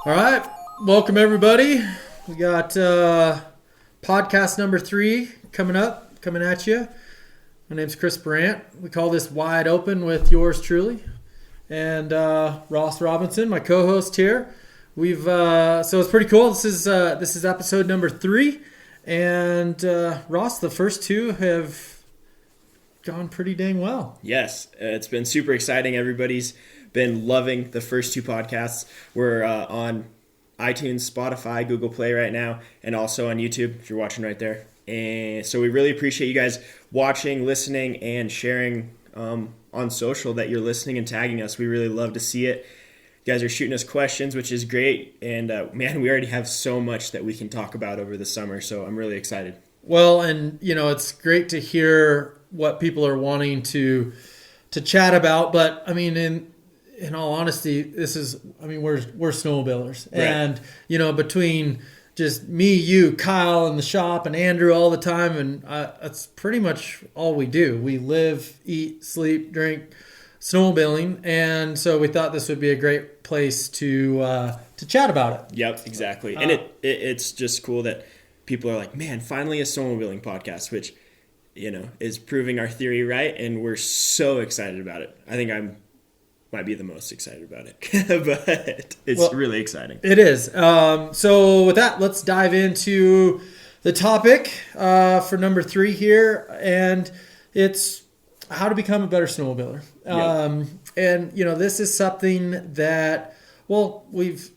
All right, welcome everybody. We got podcast number 3 coming at you. My name's Chris Burandt. We call this Wide Open with yours truly, and Ross Robinson, my co-host here. We've so it's pretty cool. This is episode number 3, and Ross, the first 2 have gone pretty dang well. Yes, it's been super exciting. Everybody's been loving the first 2 podcasts. We're on iTunes, Spotify, Google Play right now, and also on YouTube if you're watching right there. And so we really appreciate you guys watching, listening, and sharing on social that you're listening and tagging us. We really love to see it. You guys are shooting us questions, which is great. And man, we already have so much that we can talk about over the summer. So I'm really excited. Well, and it's great to hear what people are wanting to chat about. But I mean, in all honesty, we're snowmobilers, right. And between just me, you, Kyle in the shop, and Andrew all the time, and that's pretty much all we do. We live, eat, sleep, drink snowmobiling, and so we thought this would be a great place to chat about it. Yep, exactly. And it's just cool that people are like, man, finally a snowmobiling podcast, which is proving our theory right, and we're so excited about it. I think might be the most excited about it, but it's really exciting. It is. So with that, let's dive into the topic for number 3 here, and it's how to become a better snowmobiler. Yep. And this is something that I've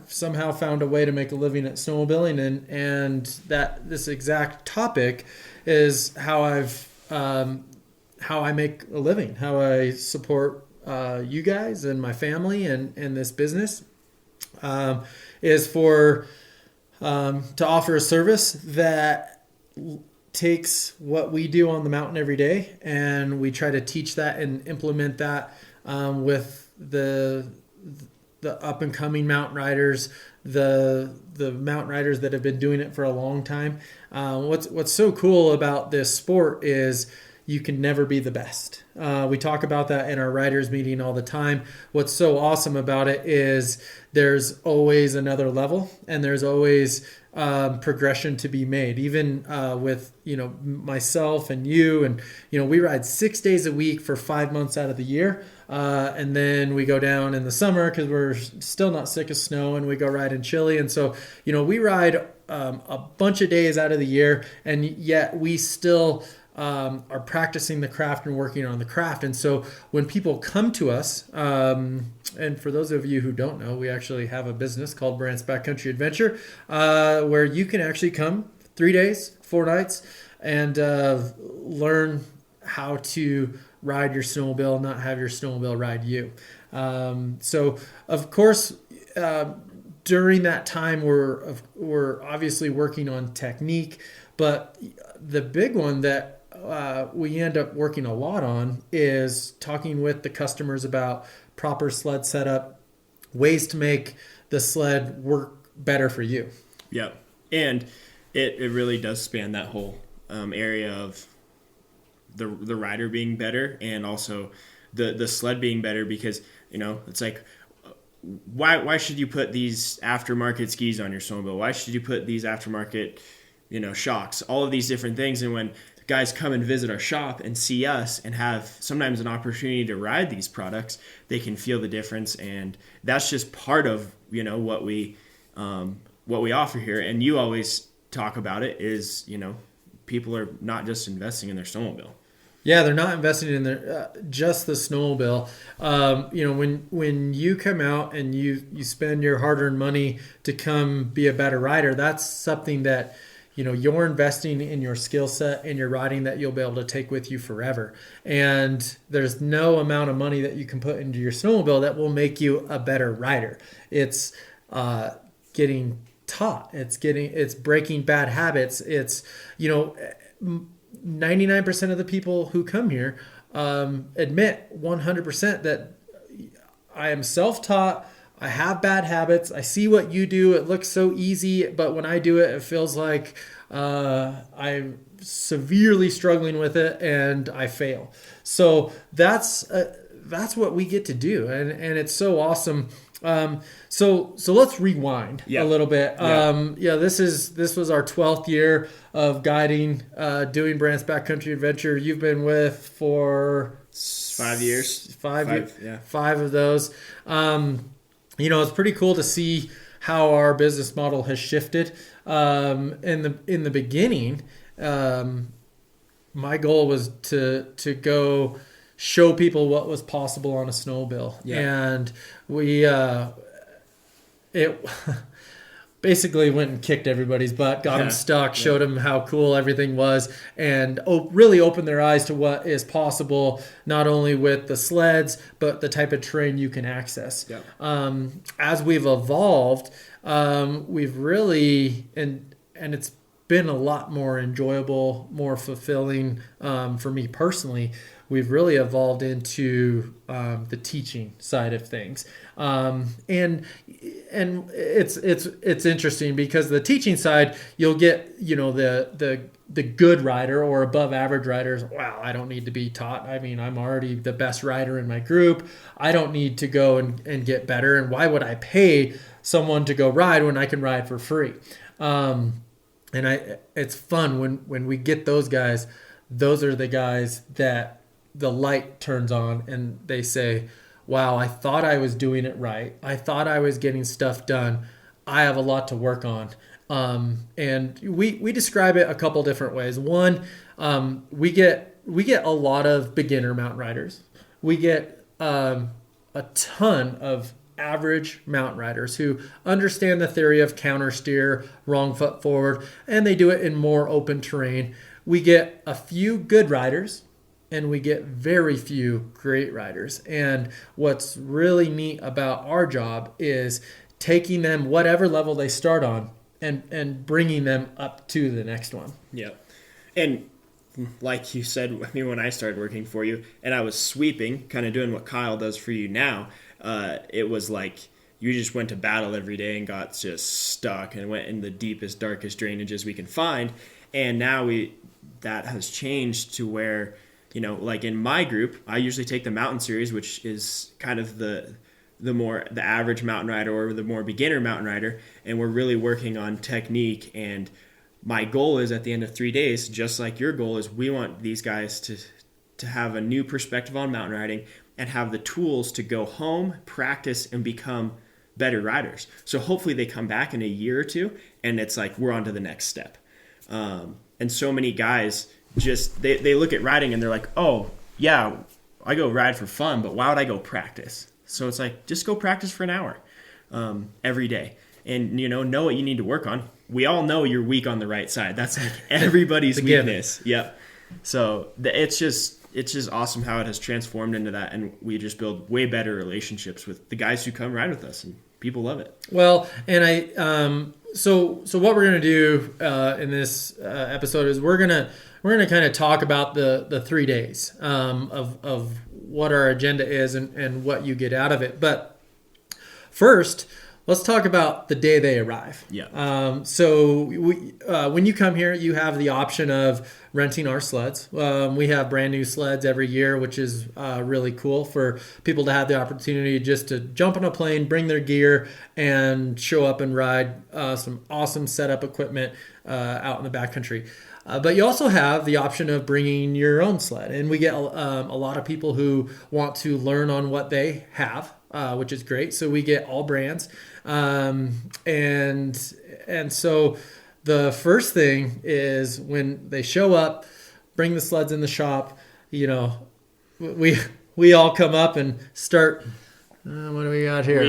somehow found a way to make a living at snowmobiling, and that this exact topic is how I make a living, how I support you guys and my family and this business, is to offer a service that takes what we do on the mountain every day, and we try to teach that and implement that with the up and coming mountain riders, the mountain riders that have been doing it for a long time. What's so cool about this sport is you can never be the best. We talk about that in our riders meeting all the time. What's so awesome about it is there's always another level, and there's always progression to be made. Even with myself and you, and we ride 6 days a week for 5 months out of the year, and then we go down in the summer because we're still not sick of snow, and we go ride in Chile. And so we ride a bunch of days out of the year, and yet we still are practicing the craft and working on the craft. And so when people come to us, and for those of you who don't know, we actually have a business called Burandt's Backcountry Adventure, where you can actually come 3 days, 4 nights, and learn how to ride your snowmobile, not have your snowmobile ride you. So of course, during that time, we're obviously working on technique, but the big one that we end up working a lot on is talking with the customers about proper sled setup, ways to make the sled work better for you. Yep. And it really does span that whole area of the rider being better, and also the sled being better, because it's like, why should you put these aftermarket skis on your snowmobile? Why should you put these aftermarket shocks, all of these different things? And when guys come and visit our shop and see us and have sometimes an opportunity to ride these products, they can feel the difference. And that's just part of what we offer here. And you always talk about it is people are not just investing in their snowmobile. Yeah, they're not investing in their just the snowmobile. When you come out and you spend your hard-earned money to come be a better rider, that's something that you're investing in your skill set and your riding that you'll be able to take with you forever. And there's no amount of money that you can put into your snowmobile that will make you a better rider. It's getting taught. It's breaking bad habits. It's 99% of the people who come here admit 100% that I am self-taught. I have bad habits. I see what you do. It looks so easy, but when I do it, it feels like I'm severely struggling with it and I fail. So that's what we get to do, and it's so awesome So let's rewind Yeah. a little bit. Yeah. This was our 12th year of guiding, doing Brandt's Backcountry Adventure. You've been with for 5 years. Yeah. 5 of those. It's pretty cool to see how our business model has shifted. In the beginning, my goal was to go show people what was possible on a snowmobile. Yeah. And we it basically went and kicked everybody's butt, got them stuck, showed them how cool everything was, and really opened their eyes to what is possible, not only with the sleds, but the type of terrain you can access. Yeah. As we've evolved, we've really, and it's been a lot more enjoyable, more fulfilling for me personally. We've really evolved into the teaching side of things, and it's interesting because the teaching side, you'll get the good rider or above average riders. Wow, I don't need to be taught. I mean, I'm already the best rider in my group. I don't need to go and get better. And why would I pay someone to go ride when I can ride for free? It's fun when we get those guys. Those are the guys that the light turns on and they say, wow, I thought I was doing it right. I thought I was getting stuff done. I have a lot to work on. And we describe it a couple different ways. One, we get a lot of beginner mountain riders. We get a ton of average mountain riders who understand the theory of counter steer, wrong foot forward, and they do it in more open terrain. We get a few good riders, and we get very few great riders. And what's really neat about our job is taking them whatever level they start on and bringing them up to the next one. Yeah. And like you said, I mean, when I started working for you and I was sweeping, kind of doing what Kyle does for you now, it was like you just went to battle every day and got just stuck and went in the deepest, darkest drainages we can find. And now that has changed to where, like in my group, I usually take the mountain series, which is kind of the average mountain rider or the more beginner mountain rider. And we're really working on technique. And my goal is at the end of 3 days, just like your goal is, we want these guys to have a new perspective on mountain riding and have the tools to go home, practice, and become better riders. So hopefully they come back in a year or two and it's like, we're on to the next step. And so many guys just, they look at riding and they're like, oh yeah, I go ride for fun, but why would I go practice? So it's like, just go practice for an hour every day and know what you need to work on. We all know you're weak on the right side. That's like everybody's weakness. Yep. So it's just awesome how it has transformed into that, and we just build way better relationships with the guys who come ride with us, and people love it. Well, and so what we're gonna do in this episode is we're gonna kind of talk about the 3 days of what our agenda is and what you get out of it. But first, let's talk about the day they arrive. Yeah. So when you come here, you have the option of renting our sleds. We have brand new sleds every year, which is really cool for people to have the opportunity just to jump on a plane, bring their gear, and show up and ride some awesome setup equipment out in the backcountry. But you also have the option of bringing your own sled. And we get a lot of people who want to learn on what they have, which is great. So we get all brands. And so the first thing is when they show up, bring the sleds in the shop, we all come up and start, what do we got here?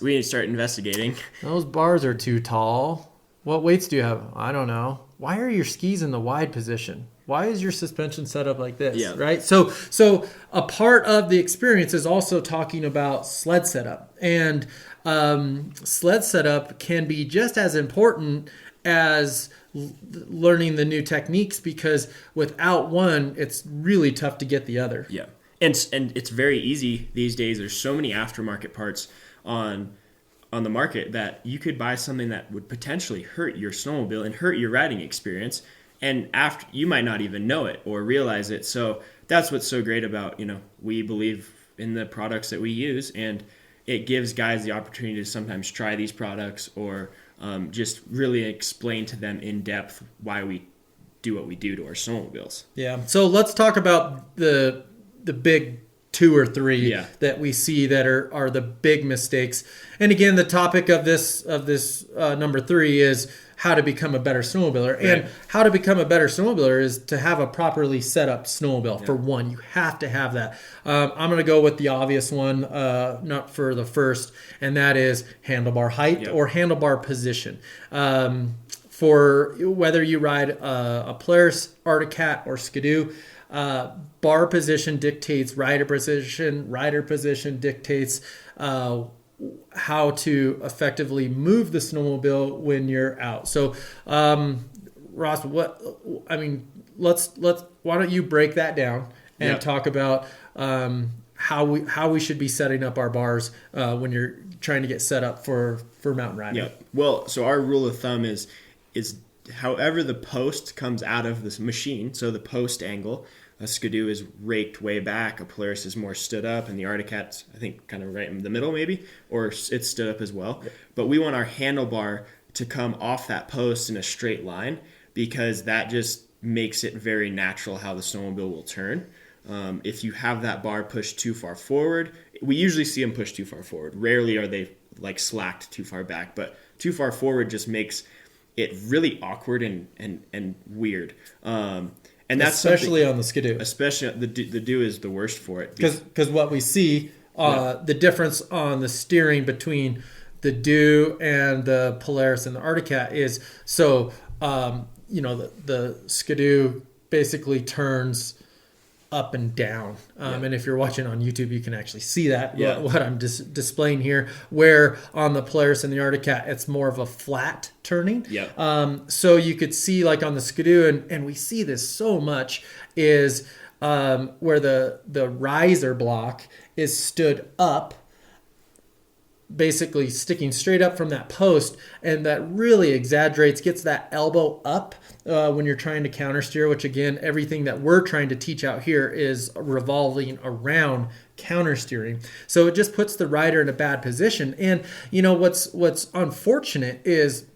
We start investigating. Those bars are too tall. What weights do you have? I don't know. Why are your skis in the wide position? Why is your suspension set up like this? Yeah. Right? So a part of the experience is also talking about sled setup. And sled setup can be just as important as learning the new techniques, because without one, it's really tough to get the other. Yeah. And it's very easy these days. There's so many aftermarket parts on the market that you could buy something that would potentially hurt your snowmobile and hurt your riding experience, and after you might not even know it or realize it. So that's what's so great about, we believe in the products that we use, and it gives guys the opportunity to sometimes try these products or just really explain to them in depth why we do what we do to our snowmobiles. Yeah. So let's talk about the big 2 or 3 that we see that are the big mistakes. And again, the topic of this number 3 is how to become a better snowmobiler. Right. And how to become a better snowmobiler is to have a properly set up snowmobile. Yeah. For one, you have to have that. I'm going to go with the obvious one, not for the first, and that is handlebar height or handlebar position. For whether you ride a Polaris, Arctic Cat, or Skidoo, bar position dictates rider position. Rider position dictates how to effectively move the snowmobile when you're out. So, Ross, let's why don't you break that down and talk about how we should be setting up our bars when you're trying to get set up for mountain riding. Yeah. Well, so our rule of thumb is however the post comes out of this machine, so the post angle, a Skidoo is raked way back, a Polaris is more stood up, and the Arctic Cat's, I think, kind of right in the middle maybe, or it's stood up as well. Yep. But we want our handlebar to come off that post in a straight line because that just makes it very natural how the snowmobile will turn. If you have that bar pushed too far forward, we usually see them push too far forward. Rarely are they like slacked too far back, but too far forward just makes it really awkward and weird. And that's especially on the Skidoo. Especially the Do is the worst for it. Because what we see, the difference on the steering between the Do and the Polaris and the Arctic Cat is so, the Skidoo basically turns up and down. And if you're watching on YouTube, you can actually see that, what I'm displaying here, where on the Polaris and the Arctic Cat, it's more of a flat turning. So you could see like on the Skidoo, and we see this so much, is where the riser block is stood up, basically sticking straight up from that post, and that really exaggerates, gets that elbow up when you're trying to counter steer, which again, everything that we're trying to teach out here is revolving around counter steering. So it just puts the rider in a bad position. And what's unfortunate is,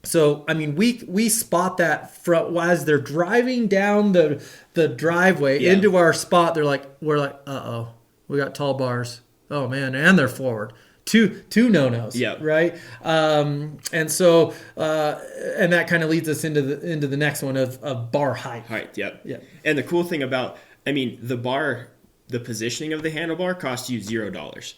so I mean, we spot that as they're driving down the driveway into our spot. We're like, uh-oh, we got tall bars. Oh man, and they're forward. Two no-nos, right? And so, and that kind of leads us into the next one of bar height. And the cool thing about, the positioning of the handlebar costs you $0.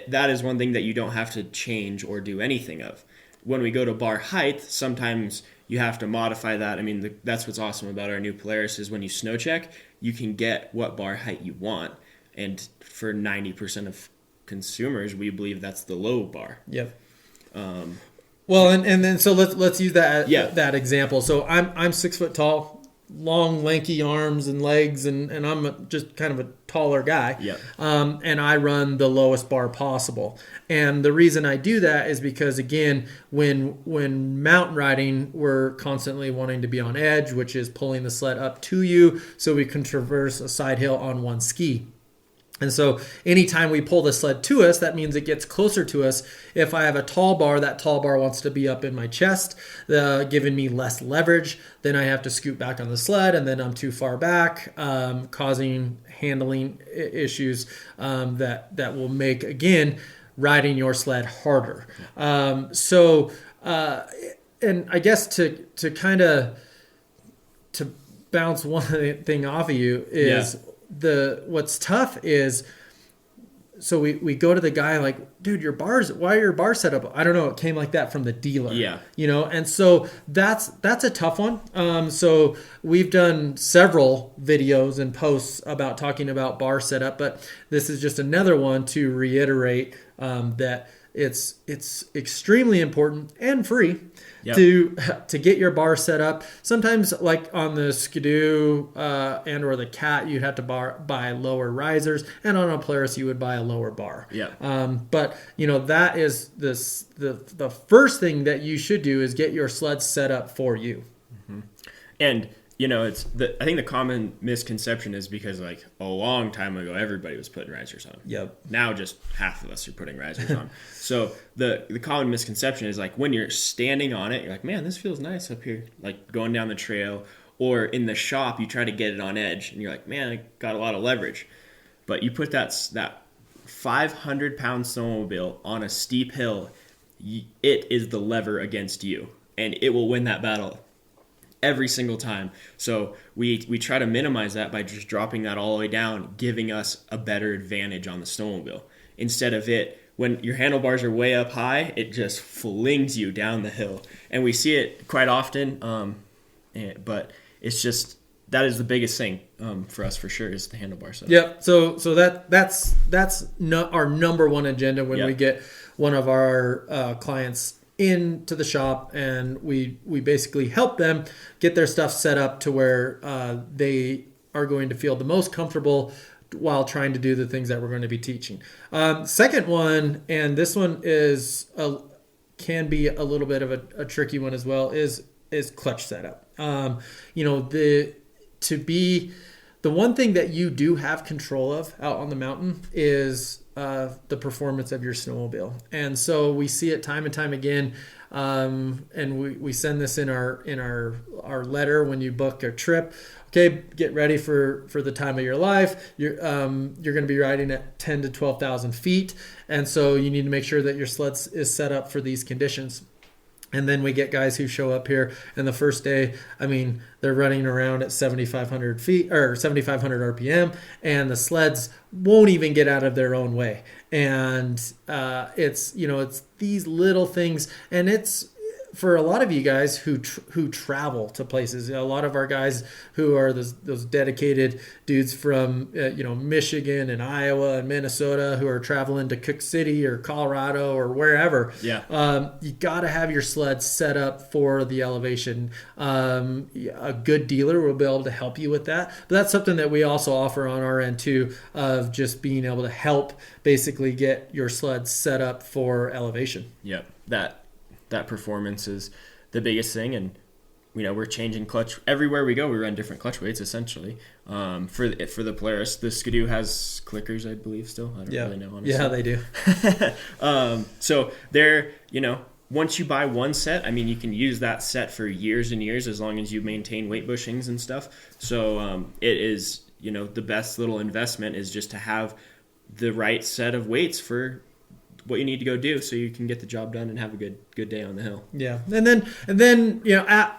That is one thing that you don't have to change or do anything of. When we go to bar height, sometimes you have to modify that. I mean, that's what's awesome about our new Polaris is when you snow check, you can get what bar height you want, and for 90% of consumers, we believe that's the low bar. Well, and then so let's use that example. So I'm 6 foot tall, long lanky arms and legs, and I'm just kind of a taller guy. And I run the lowest bar possible. And the reason I do that is because, again, when mountain riding, we're constantly wanting to be on edge, which is pulling the sled up to you so we can traverse a side hill on one ski. And so anytime we pull the sled to us, that means it gets closer to us. If I have a tall bar, that tall bar wants to be up in my chest, giving me less leverage. Then I have to scoot back on the sled, and then I'm too far back, causing handling issues that will make, again, riding your sled harder. And I guess to kind of to bounce one thing off of you is... what's tough is, so we go to the guy like, dude, why are your bars set up? I don't know. It came like that from the dealer. And so that's a tough one. So we've done several videos and posts about talking about bar setup, but this is just another one to reiterate that it's extremely important and free to get your bar set up. Sometimes, like on the Skidoo and or the Cat, you'd have to buy lower risers, and on a Polaris, you would buy a lower bar. But that is the first thing that you should do is get your sled set up for you. And it's I think the common misconception is because like a long time ago, everybody was putting risers on. Yep. Now just half of us are putting risers on. So the common misconception is like when you're standing on it, you're like, man, this feels nice up here, like going down the trail, or in the shop, you try to get it on edge and you're like, man, I got a lot of leverage. But you put that 500-pound snowmobile on a steep hill, it is the lever against you, and it will win that battle every single time. So we try to minimize that by just dropping that all the way down, giving us a better advantage on the snowmobile. Instead of it, when your handlebars are way up high, it just flings you down the hill. And we see it quite often, but it's just, that is the biggest thing for us for sure, is the handlebar setup. Yep. So that's our number one agenda when we get one of our clients into the shop, and we basically help them get their stuff set up to where they are going to feel the most comfortable while trying to do the things that we're going to be teaching. Second one, and this one can be a little bit of a tricky one as well, is clutch setup. The one thing that you do have control of out on the mountain is the performance of your snowmobile. And so we see it time and time again. And we send this in our letter when you book a trip. Okay, get ready for the time of your life. You're going to be riding at 10 to 12,000 feet. And so you need to make sure that your sled is set up for these conditions. And then we get guys who show up here, and the first day, I mean, they're running around at 7,500 feet or 7,500 RPM, and the sleds won't even get out of their own way. And it's these little things, and it's for a lot of you guys who travel to places. A lot of our guys who are those dedicated dudes from Michigan and Iowa and Minnesota who are traveling to Cook City or Colorado or wherever. Yeah. You got to have your sled set up for the elevation. A good dealer will be able to help you with that. But that's something that we also offer on our end too, of just being able to help basically get your sled set up for elevation. Yep. That performance is the biggest thing, and we're changing clutch everywhere we go. We run different clutch weights essentially. For the Polaris, the Skidoo has clickers, I believe, still. I don't really know, honestly. Yeah, they do. So they're once you buy one set, I mean, you can use that set for years and years as long as you maintain weight bushings and stuff. So it is the best little investment is just to have the right set of weights for what you need to go do so you can get the job done and have a good day on the hill. Yeah. And then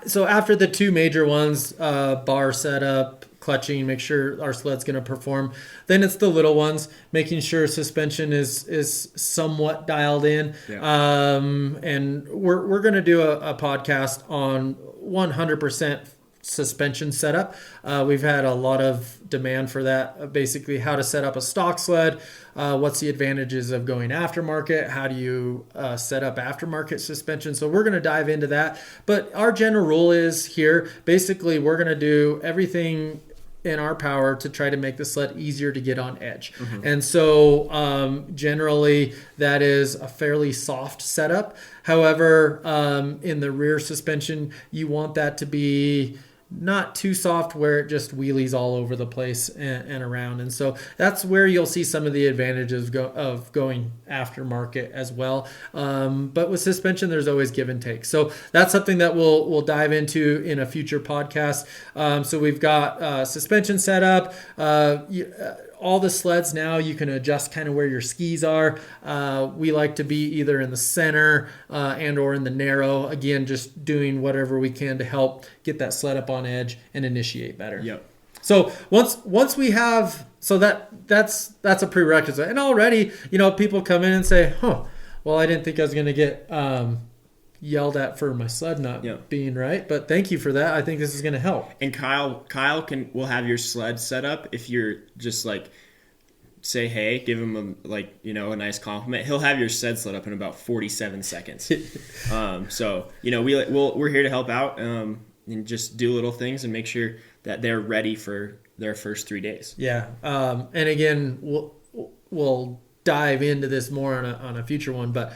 so after the two major ones, bar setup, clutching, make sure our sled's going to perform. Then it's the little ones, making sure suspension is somewhat dialed in. Yeah. And we're going to do a podcast on 100% suspension setup. We've had a lot of demand for that. Basically, how to set up a stock sled. What's the advantages of going aftermarket? How do you set up aftermarket suspension? So we're going to dive into that. But our general rule is here, basically, we're going to do everything in our power to try to make the sled easier to get on edge. Mm-hmm. And so generally that is a fairly soft setup. However, in the rear suspension, you want that to be not too soft where it just wheelies all over the place and around. And so that's where you'll see some of the advantages of going aftermarket as well. But with suspension, there's always give and take. So that's something that we'll dive into in a future podcast. So we've got suspension setup. All the sleds now, you can adjust kind of where your skis are. We like to be either in the center and or in the narrow. Again, just doing whatever we can to help get that sled up on edge and initiate better. Yep. So once we have, so that's a prerequisite. And already, people come in and say, well, I didn't think I was going to get yelled at for my sled not being right, but thank you for that. I think this is going to help. And Kyle will have your sled set up. If you're just like say hey, give him a nice compliment, he'll have your sled set up in about 47 seconds. So we're here to help out and just do little things and make sure that they're ready for their first 3 days. Yeah. And again, we'll dive into this more on a future one, but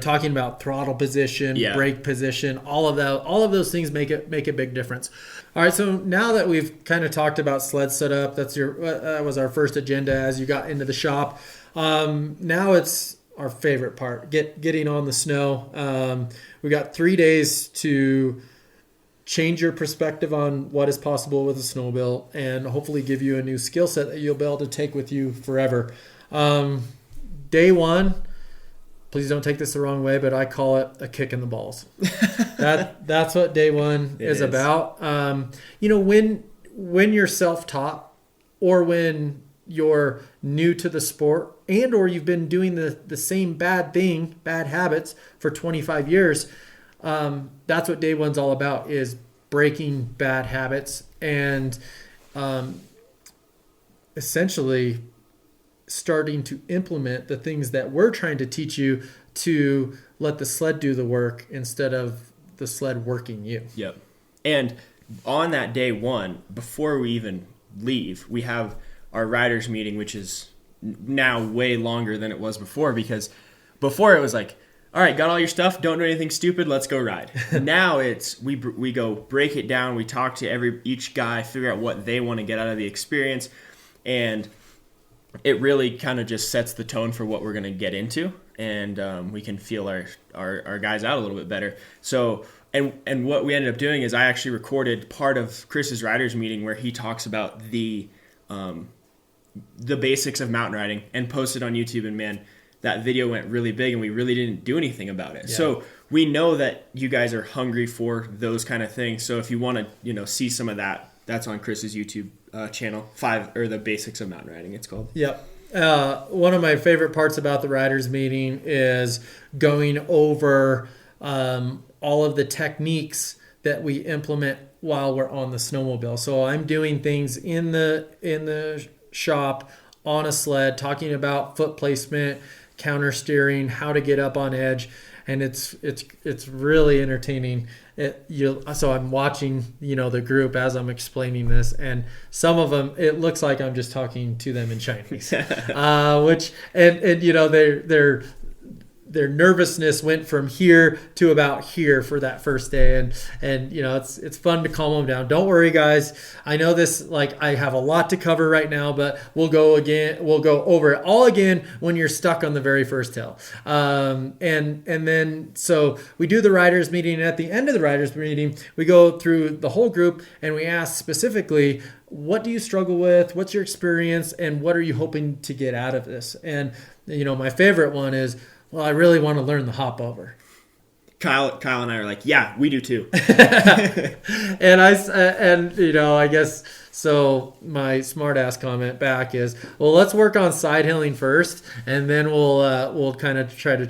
talking about throttle position, brake position, all of those things make a big difference. All right, so now that we've kind of talked about sled setup, that was our first agenda as you got into the shop. Now it's our favorite part, getting on the snow. We got 3 days to change your perspective on what is possible with a snowmobile and hopefully give you a new skill set that you'll be able to take with you forever. Day one, please don't take this the wrong way, but I call it a kick in the balls. That's what day one is about. When you're self-taught or when you're new to the sport and or you've been doing the same bad habits for 25 years, that's what day one's all about, is breaking bad habits and essentially starting to implement the things that we're trying to teach you to let the sled do the work instead of the sled working you. Yep. And on that day one, before we even leave, we have our riders meeting, which is now way longer than it was before, because before it was like, all right, got all your stuff, don't do anything stupid, let's go ride. Now it's we go break it down, we talk to each guy, figure out what they want to get out of the experience, and it really kind of just sets the tone for what we're going to get into, and we can feel our guys out a little bit better. So, and what we ended up doing is I actually recorded part of Chris's riders meeting where he talks about the basics of mountain riding and posted on YouTube, and man, that video went really big and we really didn't do anything about it. Yeah. So we know that you guys are hungry for those kind of things. So if you want to, see some of that, that's on Chris's YouTube channel, the basics of mountain riding, it's called. Yep. One of my favorite parts about the riders meeting is going over all of the techniques that we implement while we're on the snowmobile. So I'm doing things in the shop on a sled, talking about foot placement, counter steering, how to get up on edge, and it's really entertaining. So I'm watching the group as I'm explaining this, and some of them it looks like I'm just talking to them in Chinese, which their nervousness went from here to about here for that first day, and it's fun to calm them down. Don't worry, guys. I know this, I have a lot to cover right now, but we'll go over it all again when you're stuck on the very first hill. And then so we do the riders meeting, and at the end of the riders meeting, we go through the whole group and we ask specifically, what do you struggle with? What's your experience, and what are you hoping to get out of this? And my favorite one is, well, I really want to learn the hop over. Kyle and I are like, yeah, we do too. and I guess so. My smart ass comment back is, well, let's work on side hilling first, and then we'll kind of try to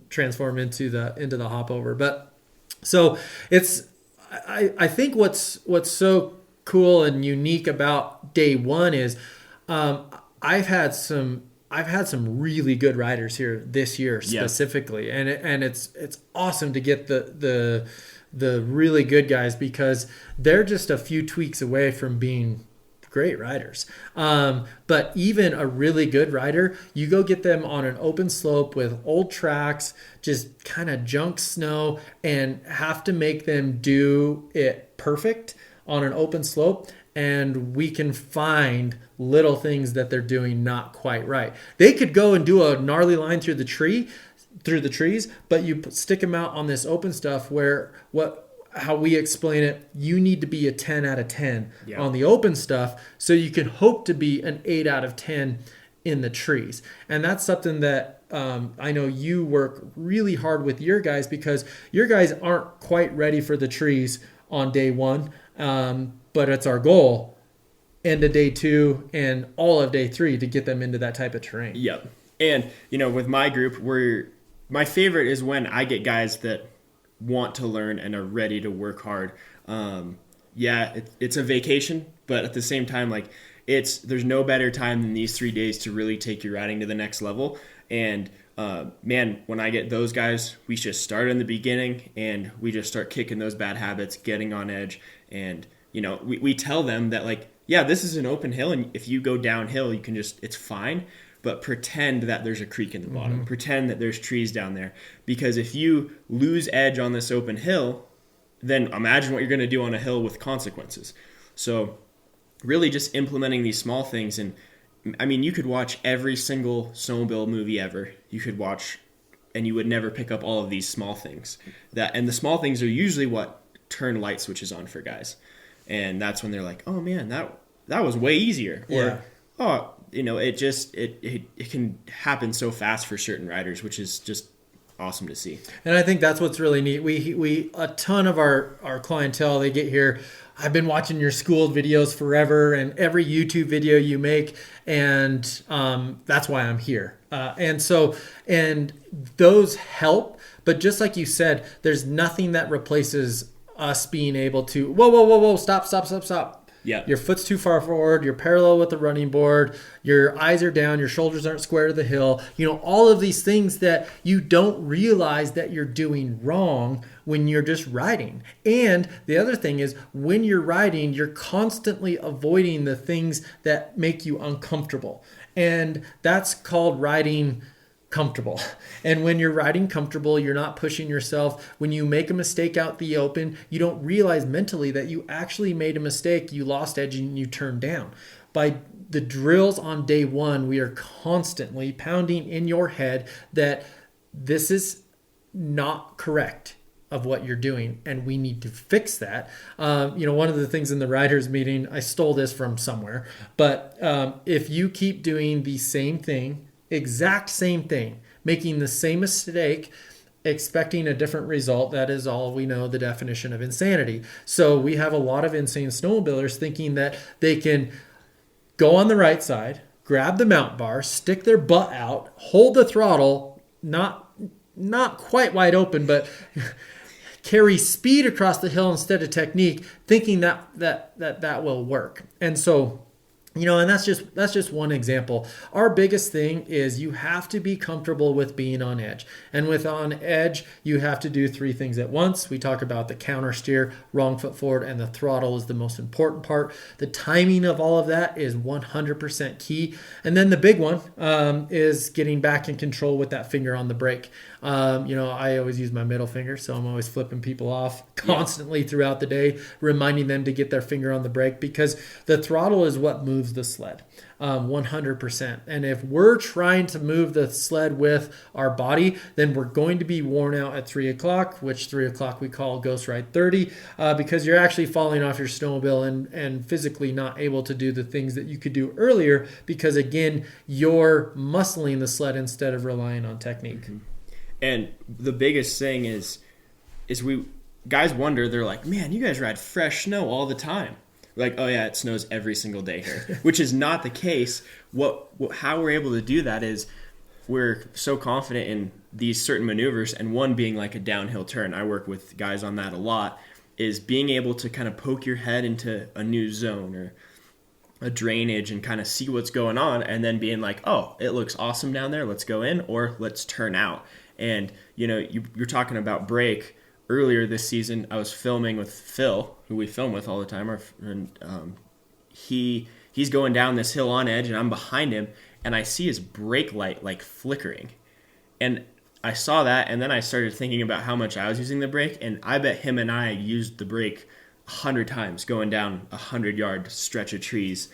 transform into the hop over. But so I think what's so cool and unique about day one is I've had some really good riders here this year specifically, and it's awesome to get the really good guys, because they're just a few tweaks away from being great riders. But even a really good rider, you go get them on an open slope with old tracks, just kind of junk snow, and have to make them do it perfect on an open slope, and we can find little things that they're doing not quite right. They could go and do a gnarly line through the trees, but you stick them out on this open stuff where how we explain it, you need to be a 10 out of 10 on the open stuff, so you can hope to be an 8 out of 10 in the trees. And that's something that I know you work really hard with your guys, because your guys aren't quite ready for the trees on day one, but it's our goal end of day two and all of day three to get them into that type of terrain. Yep. And, with my group, my favorite is when I get guys that want to learn and are ready to work hard. It's a vacation, but at the same time, there's no better time than these 3 days to really take your riding to the next level. And when I get those guys, we just start in the beginning and we just start kicking those bad habits, getting on edge. And, we tell them that this is an open hill, and if you go downhill, you can it's fine. but pretend that there's a creek in the bottom. Pretend that there's trees down there. Because if you lose edge on this open hill, then imagine what you're going to do on a hill with consequences. So really just implementing these small things. And I mean, you could watch every single snowmobile movie ever. You could watch, and you would never pick up all of these small things. And the small things are usually what turn light switches on for guys. And that's when they're like, oh man, that was way easier. Yeah. Or, it can happen so fast for certain riders, which is just awesome to see. And I think that's what's really neat. We a ton of our clientele, they get here. I've been watching your school videos forever and every YouTube video you make, and that's why I'm here. And those help, but just like you said, there's nothing that replaces us being able to, whoa, stop. Yeah. Your foot's too far forward, you're parallel with the running board, your eyes are down, your shoulders aren't square to the hill. All of these things that you don't realize that you're doing wrong when you're just riding. And the other thing is, when you're riding, you're constantly avoiding the things that make you uncomfortable. And that's called riding comfortable. And when you're riding comfortable, you're not pushing yourself. When you make a mistake out the open, you don't realize mentally that you actually made a mistake. You lost edge and you turned down. By the drills on day one, we are constantly pounding in your head that this is not correct of what you're doing, and we need to fix that. One of the things in the riders meeting, I stole this from somewhere, but if you keep doing the same thing, exact same thing, making the same mistake, expecting a different result, that is all we know the definition of insanity. So we have a lot of insane snowmobilers thinking that they can go on the right side, grab the mount bar, stick their butt out, hold the throttle, not quite wide open, but carry speed across the hill instead of technique, thinking that will work. And so, and that's just one example. Our biggest thing is you have to be comfortable with being on edge. And with on edge, you have to do three things at once. We talk about the counter steer, wrong foot forward, and the throttle is the most important part. The timing of all of that is 100% key. And then the big one is getting back in control with that finger on the brake. I always use my middle finger, so I'm always flipping people off constantly throughout the day, reminding them to get their finger on the brake, because the throttle is what moves the sled 100%. And if we're trying to move the sled with our body, then we're going to be worn out at 3 o'clock, which 3 o'clock we call Ghost Ride 30, because you're actually falling off your snowmobile and physically not able to do the things that you could do earlier, because again, you're muscling the sled instead of relying on technique. Mm-hmm. And the biggest thing is we guys wonder, they're like, man, you guys ride fresh snow all the time. We're like, oh yeah, it snows every single day here, which is not the case. How we're able to do that is we're so confident in these certain maneuvers, and one being like a downhill turn. I work with guys on that a lot, is being able to kind of poke your head into a new zone or a drainage and kind of see what's going on, and then being like, oh, it looks awesome down there, let's go in, or let's turn out. And, you're talking about brake. Earlier this season, I was filming with Phil, who we film with all the time. And he's going down this hill on edge, and I'm behind him, and I see his brake light like flickering. And I saw that, and then I started thinking about how much I was using the brake, and I bet him and I used the brake 100 times going down a 100-yard stretch of trees.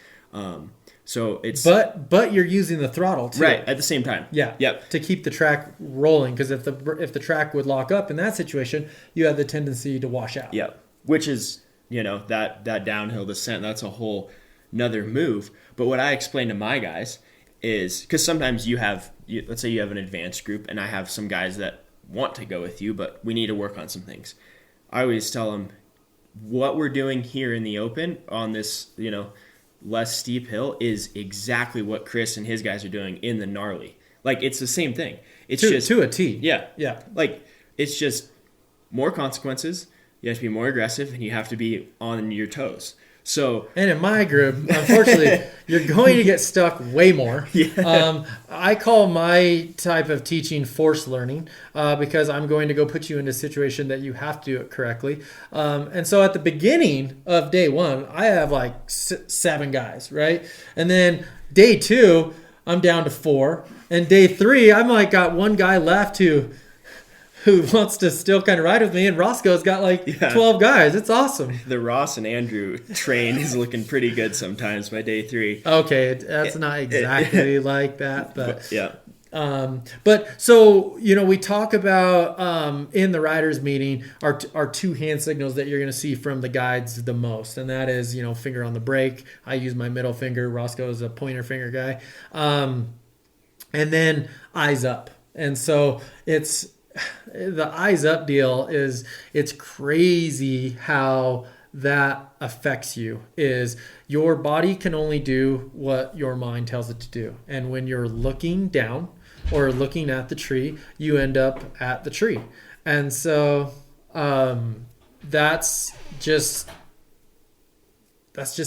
So it's but you're using the throttle too, right at the same time. Yeah. Yep. To keep the track rolling, because if the track would lock up in that situation, you have the tendency to wash out. Yep. Which is that downhill descent. That's a whole another move. But what I explain to my guys is, because sometimes let's say you have an advanced group, and I have some guys that want to go with you, but we need to work on some things. I always tell them what we're doing here in the open on this less steep hill is exactly what Chris and his guys are doing in the gnarly. Like, it's the same thing. It's just to a T. Yeah. Yeah. Like, it's just more consequences. You have to be more aggressive, and you have to be on your toes. So, and in my group, unfortunately, you're going to get stuck way more. Yeah. I call my type of teaching forced learning, because I'm going to go put you in a situation that you have to do it correctly. And so at the beginning of day one, I have like 7 guys, right? And then day 2, I'm down to 4. And day 3, I'm like got one guy left who wants to still kind of ride with me, and Roscoe's got like 12 guys. It's awesome. The Ross and Andrew train is looking pretty good sometimes by day 3. Okay, that's not exactly like that, but yeah. But so, we talk about in the riders meeting our 2 hand signals that you're going to see from the guides the most. And that is, finger on the brake. I use my middle finger. Roscoe is a pointer finger guy. And then eyes up. And so it's the eyes up deal it's crazy how that affects you. Is your body can only do what your mind tells it to do. And when you're looking down or looking at the tree, you end up at the tree. And so that's just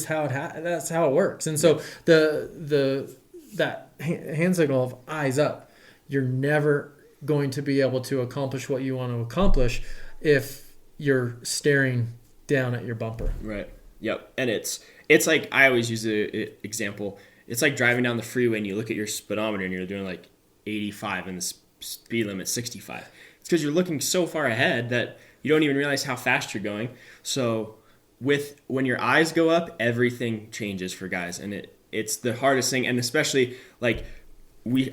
how that's how it works. And so that hand signal of eyes up, you're never going to be able to accomplish what you want to accomplish if you're staring down at your bumper. Right. Yep. And it's like, I always use the example. It's like driving down the freeway and you look at your speedometer and you're doing like 85 and the speed limit 65. It's because you're looking so far ahead that you don't even realize how fast you're going. So when your eyes go up, everything changes for guys, and it's the hardest thing. And especially like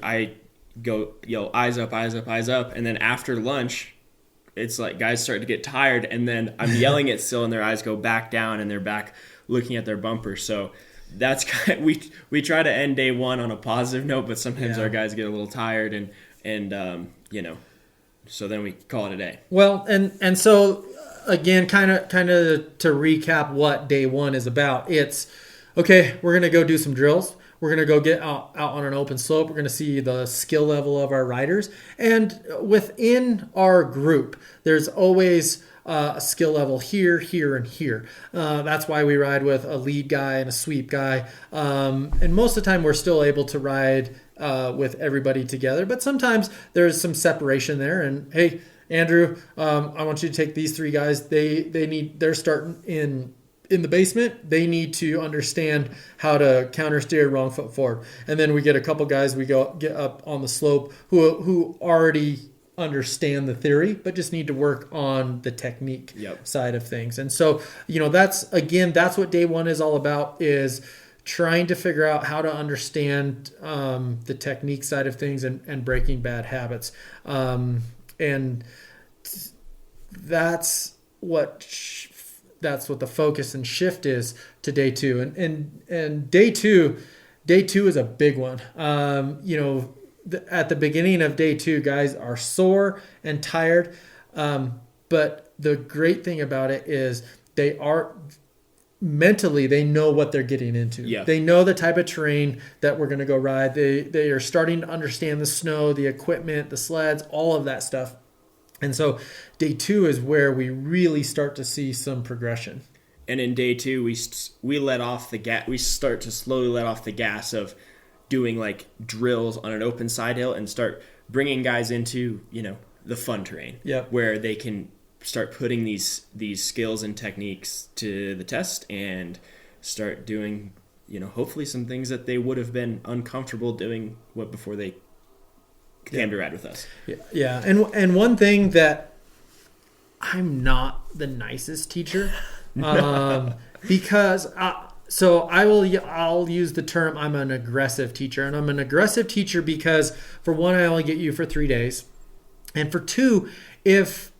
I go yell eyes up, eyes up, eyes up, and then after lunch it's like guys start to get tired, and then I'm yelling it still and their eyes go back down and they're back looking at their bumper. So that's kind of, we try to end day 1 on a positive note, but sometimes our guys get a little tired and so then we call it a day. Well, and so again, kind of to recap what day 1 is about. It's okay, we're going to go do some drills. We're going to go get out on an open slope. We're going to see the skill level of our riders. And within our group, there's always a skill level here, here, and here. That's why we ride with a lead guy and a sweep guy. And most of the time, we're still able to ride with everybody together. But sometimes there's some separation there. And, hey, Andrew, I want you to take these 3 guys. They're starting in the basement. They need to understand how to counter steer wrong foot forward. And then we get a couple guys, we get up on the slope who already understand the theory, but just need to work on the technique side of things. And so, that's what day 1 is all about, is trying to figure out how to understand the technique side of things and breaking bad habits. And that's what the focus and shift is to day 2. And day 2 is a big one. At the beginning of day 2, guys are sore and tired. But the great thing about it is they are mentally, they know what they're getting into. Yeah. They know the type of terrain that we're going to go ride. They are starting to understand the snow, the equipment, the sleds, all of that stuff. And so day 2 is where we really start to see some progression. And in day 2, we let off the gas. We start to slowly let off the gas of doing like drills on an open side hill and start bringing guys into, the fun terrain. Yep. Where they can start putting these skills and techniques to the test and start doing, hopefully some things that they would have been uncomfortable doing before they came to ride with us. Yeah. And one thing that I'm not the nicest teacher, because I'll use the term, I'm an aggressive teacher. And I'm an aggressive teacher because, for one, I only get you for 3 days. And for 2, if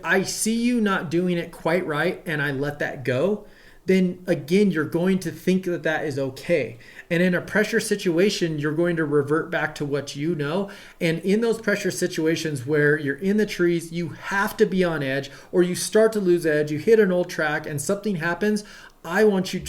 I see you not doing it quite right and I let that go, then again, you're going to think that is okay. And in a pressure situation, you're going to revert back to what you know. And in those pressure situations where you're in the trees, you have to be on edge, or you start to lose edge, you hit an old track and something happens. I want you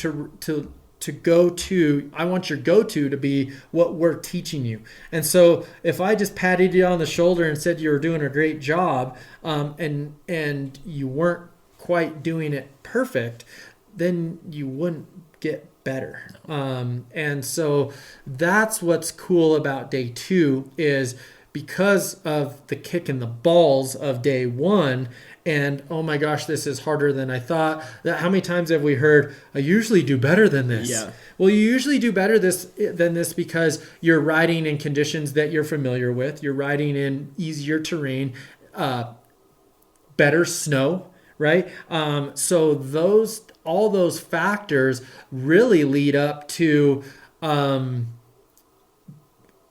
I want your go-to to be what we're teaching you. And so if I just patted you on the shoulder and said you were doing a great job, and you weren't quite doing it perfect, then you wouldn't get better. And so that's what's cool about day 2, is because of the kick in the balls of day 1 and oh my gosh, this is harder than I thought. How many times have we heard, I usually do better than this? Yeah. Well, you usually do better than this because you're riding in conditions that you're familiar with. You're riding in easier terrain, better snow, right? So all those factors really lead up to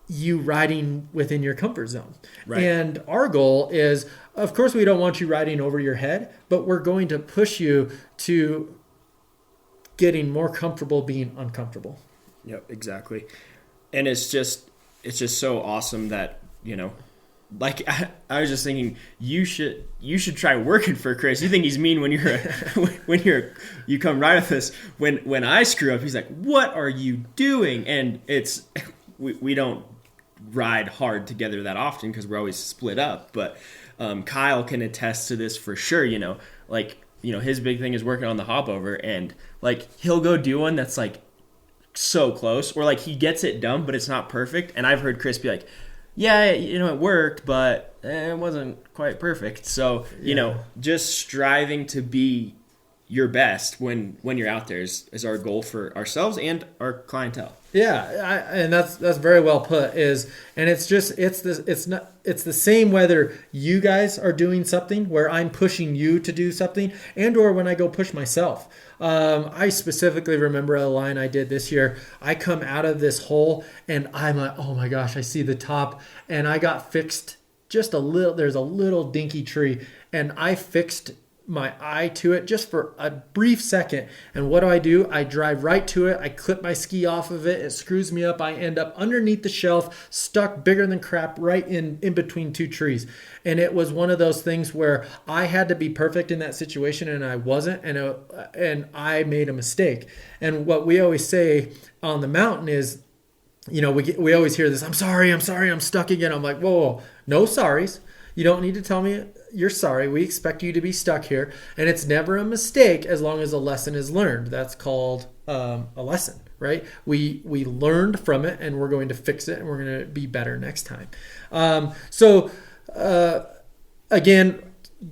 you riding within your comfort zone. Right. And our goal is, of course, we don't want you riding over your head, but we're going to push you to getting more comfortable being uncomfortable. Yep, exactly. And it's just so awesome that, like I was just thinking, you should try working for Chris. You think he's mean when you come ride with us. When I screw up, he's like, "What are you doing?" And it's we don't ride hard together that often because we're always split up. But Kyle can attest to this for sure. His big thing is working on the hop over, and like he'll go do one that's like so close, or like he gets it done, but it's not perfect. And I've heard Chris be like, yeah, it worked, but it wasn't quite perfect. So, just striving to be your best when you're out there is our goal for ourselves and our clientele. Yeah, and that's very well put. It's the same whether you guys are doing something where I'm pushing you to do something, and or when I go push myself. I specifically remember a line I did this year. I come out of this hole and I'm like, oh my gosh, I see the top, and I got fixed just a little. There's a little dinky tree, and I fixed my eye to it just for a brief second. And what do? I drive right to it. I clip my ski off of it. It screws me up. I end up underneath the shelf, stuck bigger than crap right in between two trees. And it was one of those things where I had to be perfect in that situation, and I wasn't, and I made a mistake. And what we always say on the mountain is, we always hear this, I'm sorry, I'm stuck again. I'm like, whoa, no sorries. You don't need to tell me you're sorry. We expect you to be stuck here. And it's never a mistake as long as a lesson is learned. That's called a lesson, right? We learned from it, and we're going to fix it, and we're going to be better next time. Again,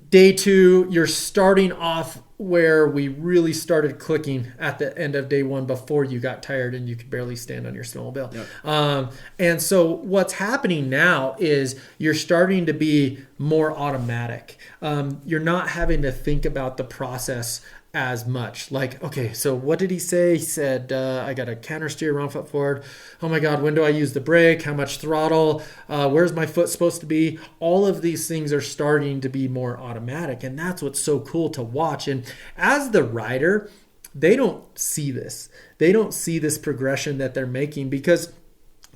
day 2, you're starting off where we really started clicking at the end of day 1 before you got tired and you could barely stand on your snowmobile. Yep. And so what's happening now is you're starting to be more automatic. You're not having to think about the process as much. Like, okay, so what did he say? He said, I got a counter steer, wrong foot forward. Oh my God, when do I use the brake? How much throttle? Where's my foot supposed to be? All of these things are starting to be more automatic. And that's what's so cool to watch. And as the rider, they don't see this. They don't see this progression that they're making because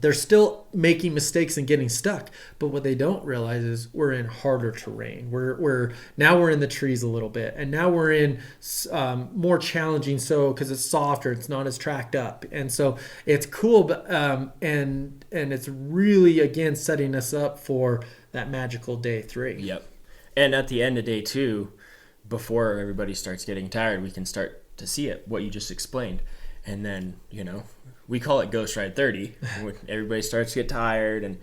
they're still making mistakes and getting stuck. But what they don't realize is we're in harder terrain. We're in the trees a little bit, and now we're in more challenging. So because it's softer, it's not as tracked up, and so it's cool. But and it's really again setting us up for that magical day 3. Yep. And at the end of day 2, before everybody starts getting tired, we can start to see it, what you just explained, and then we call it Ghost Ride 30 when everybody starts to get tired, and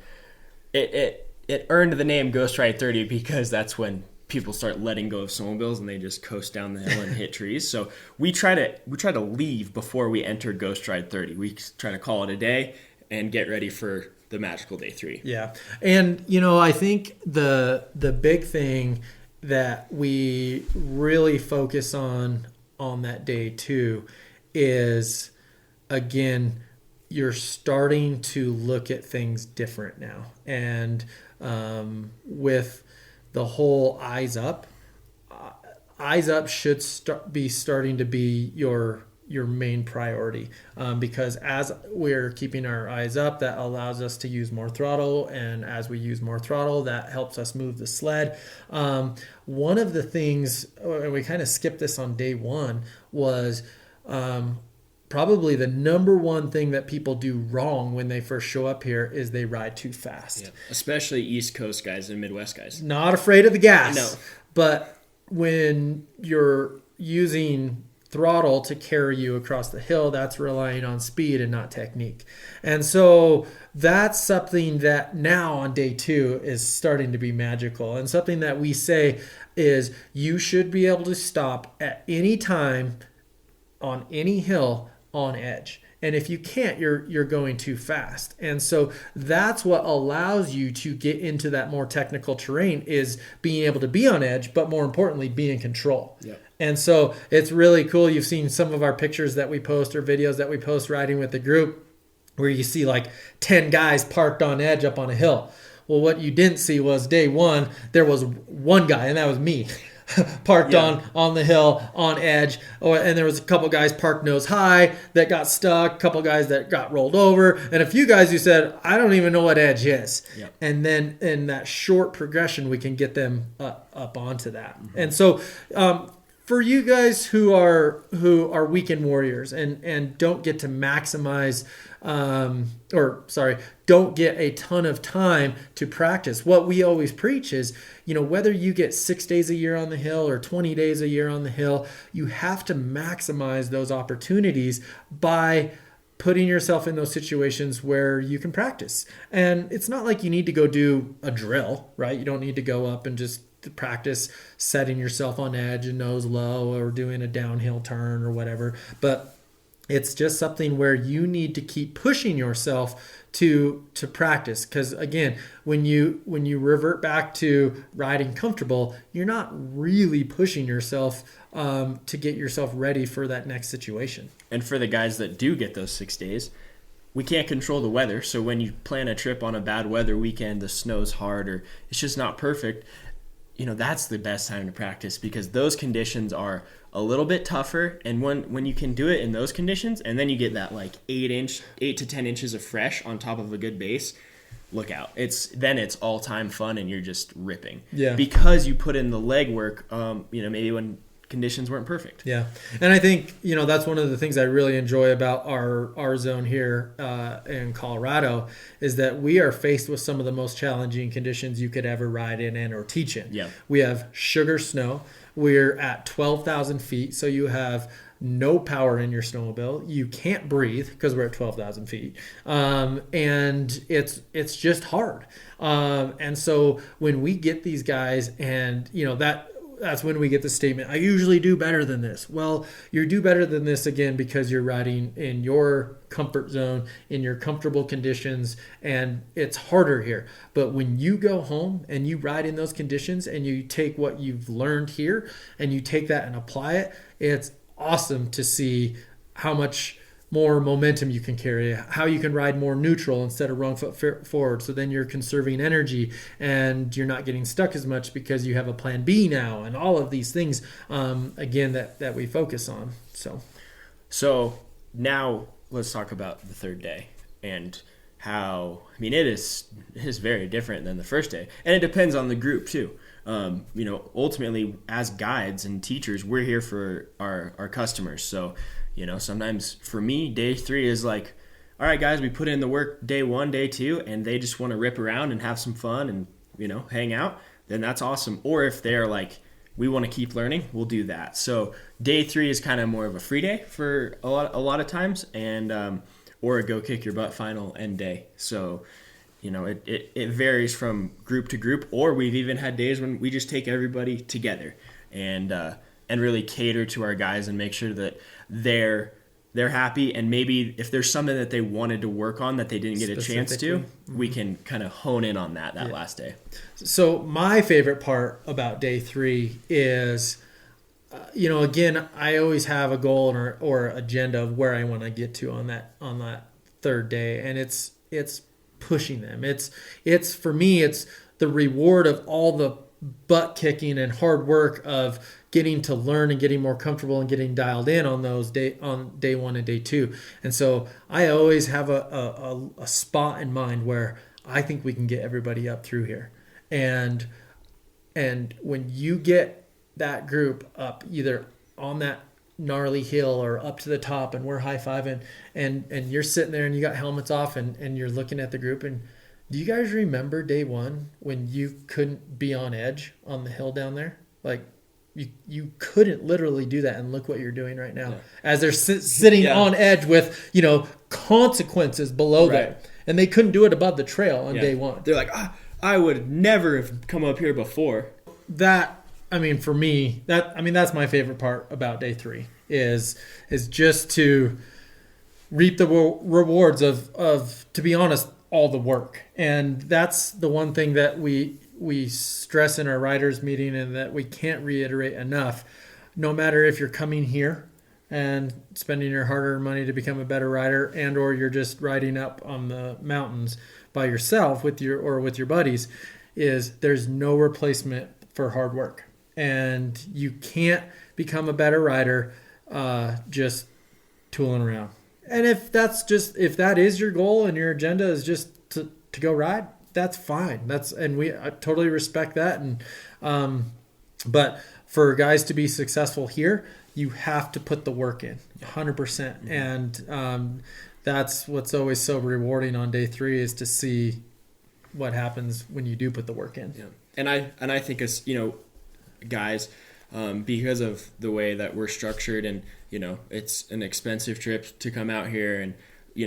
it earned the name Ghost Ride 30 because that's when people start letting go of snowmobiles and they just coast down the hill and hit trees. So we try to leave before we enter Ghost Ride 30. We try to call it a day and get ready for the magical day 3. Yeah. And I think the big thing that we really focus on that day 2 is, again, you're starting to look at things different now. And with the whole eyes up should be starting to be your main priority, because as we're keeping our eyes up, that allows us to use more throttle, and as we use more throttle, that helps us move the sled. One of the things, and we kind of skipped this on day 1, was probably the number one thing that people do wrong when they first show up here is they ride too fast. Yeah. Especially East Coast guys and Midwest guys. Not afraid of the gas. No. But when you're using throttle to carry you across the hill. That's relying on speed and not technique. And so that's something that now on day 2 is starting to be magical, and something that we say is you should be able to stop at any time on any hill on edge. And if you can't, you're going too fast. And so that's what allows you to get into that more technical terrain, is being able to be on edge, but more importantly, be in control. Yep. And so it's really cool. You've seen some of our pictures that we post or videos that we post riding with the group, where you see like 10 guys parked on edge up on a hill. Well, what you didn't see was day 1, there was one guy, and that was me. Parked on the hill on edge, and there was a couple guys parked nose high that got stuck, a couple guys that got rolled over, and a few guys who said, I don't even know what edge is. Yep. And then in that short progression, we can get them up onto that. And so for you guys who are weekend warriors and don't get to maximize don't get a ton of time to practice, what we always preach is, whether you get 6 days a year on the hill or 20 days a year on the hill, you have to maximize those opportunities by putting yourself in those situations where you can practice. And it's not like you need to go do a drill, right? You don't need to go up and just practice setting yourself on edge and nose low or doing a downhill turn or whatever. But it's just something where you need to keep pushing yourself to practice, because again, when you revert back to riding comfortable, you're not really pushing yourself to get yourself ready for that next situation. And for the guys that do get those 6 days, we can't control the weather. So when you plan a trip on a bad weather weekend, the snow's hard or it's just not perfect, that's the best time to practice, because those conditions are a little bit tougher. And when you can do it in those conditions, and then you get that like 8 to 10 inches of fresh on top of a good base, look out. It's all time fun, and you're just ripping. Yeah. Because you put in the legwork, maybe when conditions weren't perfect. Yeah. And I think, that's one of the things I really enjoy about our zone here in Colorado, is that we are faced with some of the most challenging conditions you could ever ride in and or teach in. Yeah. We have sugar snow. We're at 12,000 feet. So you have no power in your snowmobile. You can't breathe because we're at 12,000 feet. And it's just hard. And so when we get these guys, and that's when we get the statement, I usually do better than this. Well, you do better than this, again, because you're riding in your comfort zone, in your comfortable conditions, and it's harder here. But when you go home and you ride in those conditions and you take what you've learned here and you take that and apply it, it's awesome to see how much more momentum you can carry, how you can ride more neutral instead of wrong foot forward. So then you're conserving energy and you're not getting stuck as much because you have a plan B now, and all of these things, again, that we focus on. So now let's talk about the third day and how, it is very different than the first day, and it depends on the group too. Ultimately as guides and teachers, we're here for our customers. So sometimes for me, day 3 is like, all right, guys, we put in the work day 1, day 2, and they just want to rip around and have some fun and, hang out, then that's awesome. Or if they're like, we want to keep learning, we'll do that. So day 3 is kind of more of a free day for a lot of times, and or a go kick your butt final end day. So, it varies from group to group, or we've even had days when we just take everybody together and really cater to our guys and make sure that they're happy. And maybe if there's something that they wanted to work on that they didn't get a chance to, we can kind of hone in on that last day. So my favorite part about day 3 is, again, I always have a goal or agenda of where I want to get to on that third day. And it's pushing them. It's for me, it's the reward of all the butt kicking and hard work of getting to learn and getting more comfortable and getting dialed in on day 1 and day 2. And so I always have a spot in mind where I think we can get everybody up through here. And when you get that group up either on that gnarly hill or up to the top, and we're high-fiving, and you're sitting there and you got helmets off and you're looking at the group, and do you guys remember day 1 when you couldn't be on edge on the hill down there? Like, you couldn't literally do that, and look what you're doing right now, Yeah. as they're sitting Yeah. on edge with consequences below them, Right. and they couldn't do it above the trail on Yeah. day one. They're like, I would never have come up here before. That, I mean, for me, that's my favorite part about day 3 is just to reap the rewards of, to be honest, all the work. And that's the one thing that we stress in our riders meeting, and that we can't reiterate enough. No matter if you're coming here and spending your hard-earned money to become a better rider, and or you're just riding up on the mountains by yourself with your buddies, is there's no replacement for hard work. And you can't become a better rider just tooling around. And if that is your goal and your agenda is just to go ride, that's fine. I totally respect that. And but for guys to be successful here, you have to put the work in 100%. Mm-hmm. And that's what's always so rewarding on day 3, is to see what happens when you do put the work in. Yeah. And I think as guys, because of the way that we're structured, and it's an expensive trip to come out here, and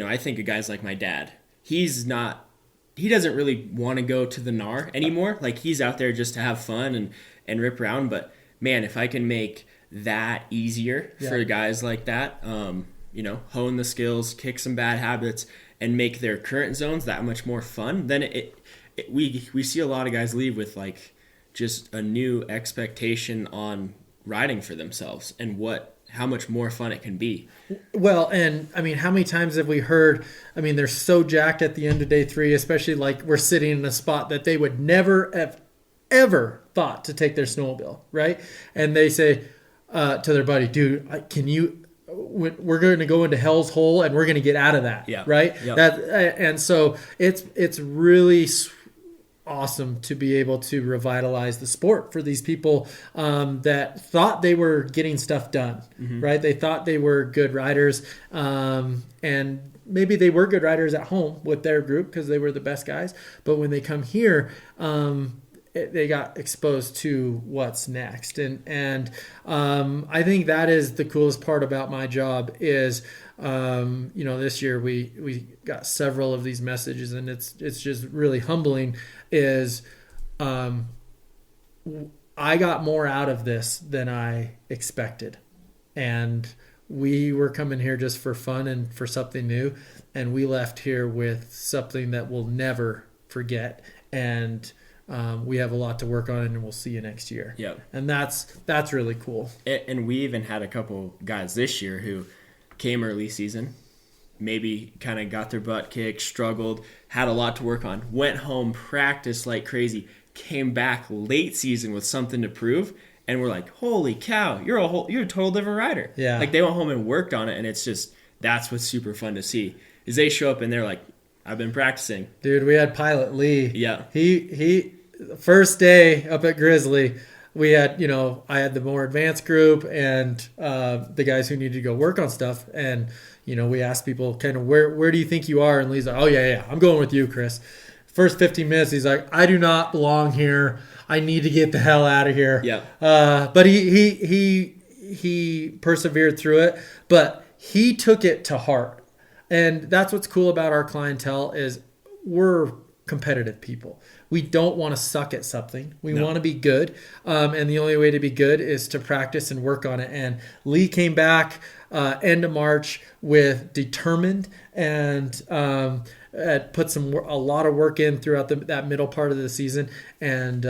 I think of guys like my dad. He doesn't really want to go to the NAR anymore. Like, he's out there just to have fun and rip around. But man, if I can make that easier for guys like that, hone the skills, kick some bad habits, and make their current zones that much more fun, then we see a lot of guys leave with like just a new expectation on riding for themselves, and how much more fun it can be. Well, and I mean, how many times have we heard, they're so jacked at the end of day 3, especially like we're sitting in a spot that they would never have ever thought to take their snowmobile, right? And they say to their buddy, dude, we're going to go into hell's hole and we're going to get out of that. Yeah. Right. Yep. And so it's really awesome to be able to revitalize the sport for these people that thought they were getting stuff done, mm-hmm. right? They thought they were good riders, and maybe they were good riders at home with their group because they were the best guys. But when they come here, they got exposed to what's next. And I think that is the coolest part about my job is, this year we got several of these messages, and it's just really humbling is, I got more out of this than I expected. And we were coming here just for fun and for something new. And we left here with something that we'll never forget. And we have a lot to work on, and we'll see you next year. Yep. And that's really cool. And we even had a couple guys this year who came early season, maybe kind of got their butt kicked, struggled, had a lot to work on, went home, practiced like crazy, came back late season with something to prove, and we're like, holy cow, you're a total different rider. Yeah. Like, they went home and worked on it, and it's just, that's what's super fun to see, is they show up and they're like, I've been practicing. Dude, we had Pilot Lee. Yeah. He first day up at Grizzly, we had, I had the more advanced group and the guys who needed to go work on stuff. And, we asked people kind of, where do you think you are? And Lee's like, oh, yeah, I'm going with you, Chris. First 15 minutes, he's like, I do not belong here. I need to get the hell out of here. Yeah. But he persevered through it, but he took it to heart. And that's what's cool about our clientele is we're competitive people. We don't want to suck at something. We want to be good. And the only way to be good is to practice and work on it. And Lee came back end of March with determined and had put a lot of work in throughout that middle part of the season and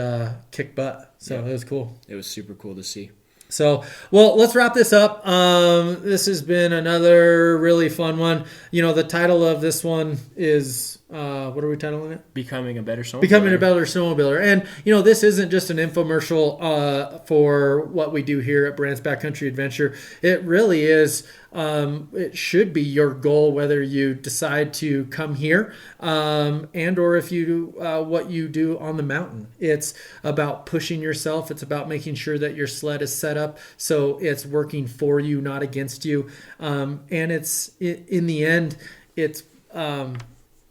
kicked butt. So it was cool. It was super cool to see. So, well, let's wrap this up. This has been another really fun one. The title of this one is, what are we titling it? Becoming a better snowmobiler. Becoming a better snowmobiler. And, this isn't just an infomercial for what we do here at Burandt's Backcountry Adventure. It really is, it should be your goal, whether you decide to come here and or if you do what you do on the mountain. It's about pushing yourself. It's about making sure that your sled is set up so it's working for you, not against you. And it's in the end, it's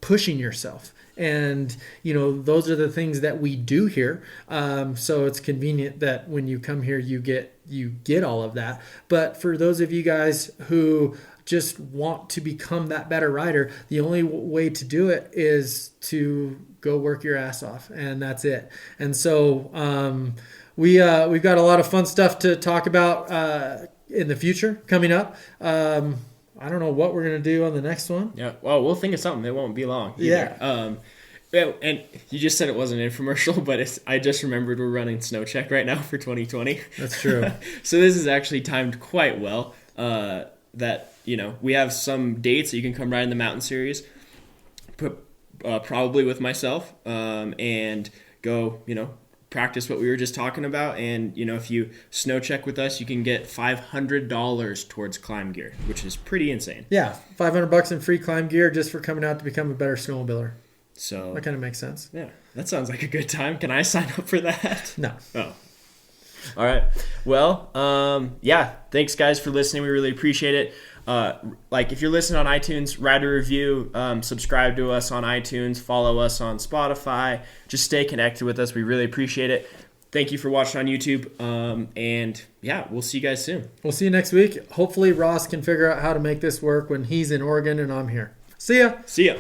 pushing yourself. And, those are the things that we do here. So it's convenient that when you come here, you get all of that. But for those of you guys who just want to become that better rider, the only way to do it is to go work your ass off, and that's it. And so we've got a lot of fun stuff to talk about in the future coming up. I don't know what we're going to do on the next one. Yeah, well, we'll think of something. It won't be long either. Yeah. And you just said it wasn't an infomercial, but I just remembered we're running Snow Check right now for 2020. That's true. So this is actually timed quite well. That we have some dates that you can come ride in the mountain series, probably with myself, and go practice what we were just talking about. And if you snow check with us, you can get $500 towards climb gear, which is pretty insane. Yeah, $500 in free climb gear just for coming out to become a better snowmobiler. So that kind of makes sense. Yeah, that sounds like a good time. Can I sign up for that? No. Oh. All right. Well, thanks guys for listening. We really appreciate it. If you're listening on iTunes, write a review, subscribe to us on iTunes, follow us on Spotify. Just stay connected with us. We really appreciate it. Thank you for watching on YouTube. We'll see you guys soon. We'll see you next week. Hopefully Ross can figure out how to make this work when he's in Oregon and I'm here. See ya. See ya.